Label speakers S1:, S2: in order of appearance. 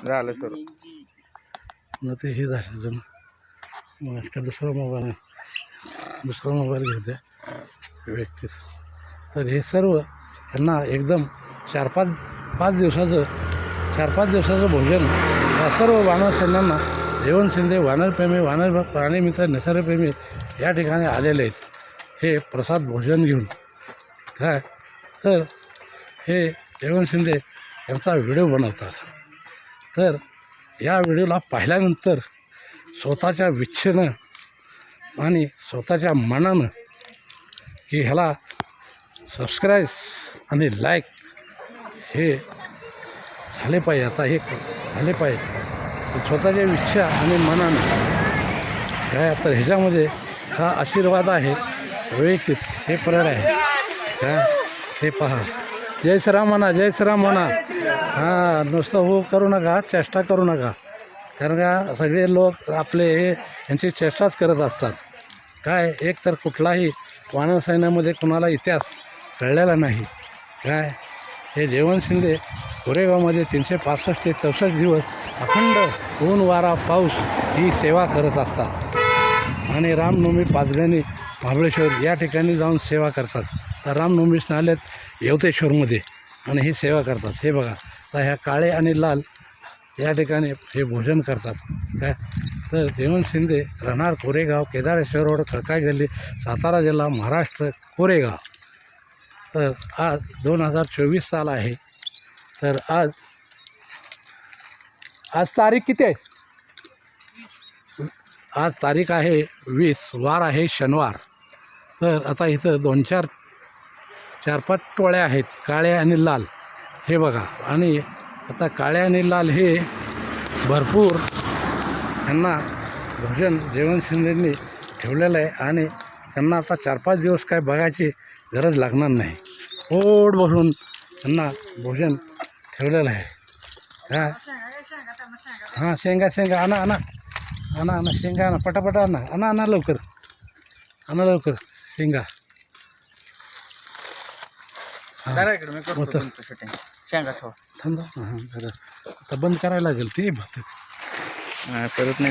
S1: झालं सर
S2: मग ते हे झालं मग का दुसरा मोबाईल घेते व्यक्तीच. तर हे सर्व यांना एकदम 4-5 दिवसाचं भोजन या सर्व वानर सैन्यांना जयवंत शिंदे वानरप्रेमी प्राणीमित्र निसर्गप्रेमी या ठिकाणी आलेले आहेत हे प्रसाद भोजन घेऊन. काय तर हे जयवंत शिंदे यांचा व्हिडिओ बनवतात. तर या व्हिडिओला पाहिल्यानंतर स्वतःच्या इच्छेनं आणि स्वतःच्या मनानं की ह्याला सबस्क्राईब आणि लाईक हे झाले पाहिजे. आता हे झाले पाहिजे स्वतःच्या इच्छा आणि मनानं. काय तर ह्याच्यामध्ये हा आशीर्वाद आहे व्यवस्थित हे परड आहे. काय हे पहा, जय श्रीराम म्हणा, जय श्रीराम म्हणा. हां, नुसतं हो करू नका, चेष्टा करू नका. कारण का सगळे लोक आपले हे यांची चेष्टाच करत असतात. काय एक तर कुठलाही वानर सैन्यामध्ये कुणाला इतिहास कळलेला नाही. काय हे जयवंत शिंदे कोरेगावमध्ये 365 ते 64 दिवस अखंड ऊन वारा पाऊस ही सेवा करत असतात. आणि रामनवमी पाचगणी महाबळेश्वर या ठिकाणी जाऊन सेवा करतात. तर रामनवमीस आलेत यवतेश्वरमध्ये आणि ही सेवा करतात. हे बघा, तर ह्या काळे आणि लाल या ठिकाणी हे भोजन करतात. काय तर जयवंत शिंदे राहणार कोरेगाव, केदारेश्वर रोड, खडकाई गल्ली, सातारा जिल्हा, महाराष्ट्र, कोरेगाव. तर आज 2024 साल आहे. तर आज तारीख किती आहे? आज तारीख आहे 20, वार आहे शनिवार. तर आता इथं 4-5 टोळ्या आहेत काळे आणि लाल. हे बघा, आणि आता काळे आणि लाल हे भरपूर यांना भोजन जयवंत शिंदेंनी ठेवलेलं आहे. आणि त्यांना आता 4-5 दिवस काय बघायची गरज लागणार नाही. पोट भरून त्यांना भोजन ठेवलेलं आहे. हां हां, शेंगा आणा शेंगा आणा, पटापटा आणा लवकर शेंगा.
S1: शेंगा ठेवा.
S2: थांबा. हां, जरा आता बंद करायला लागेल ते
S1: परत नाही.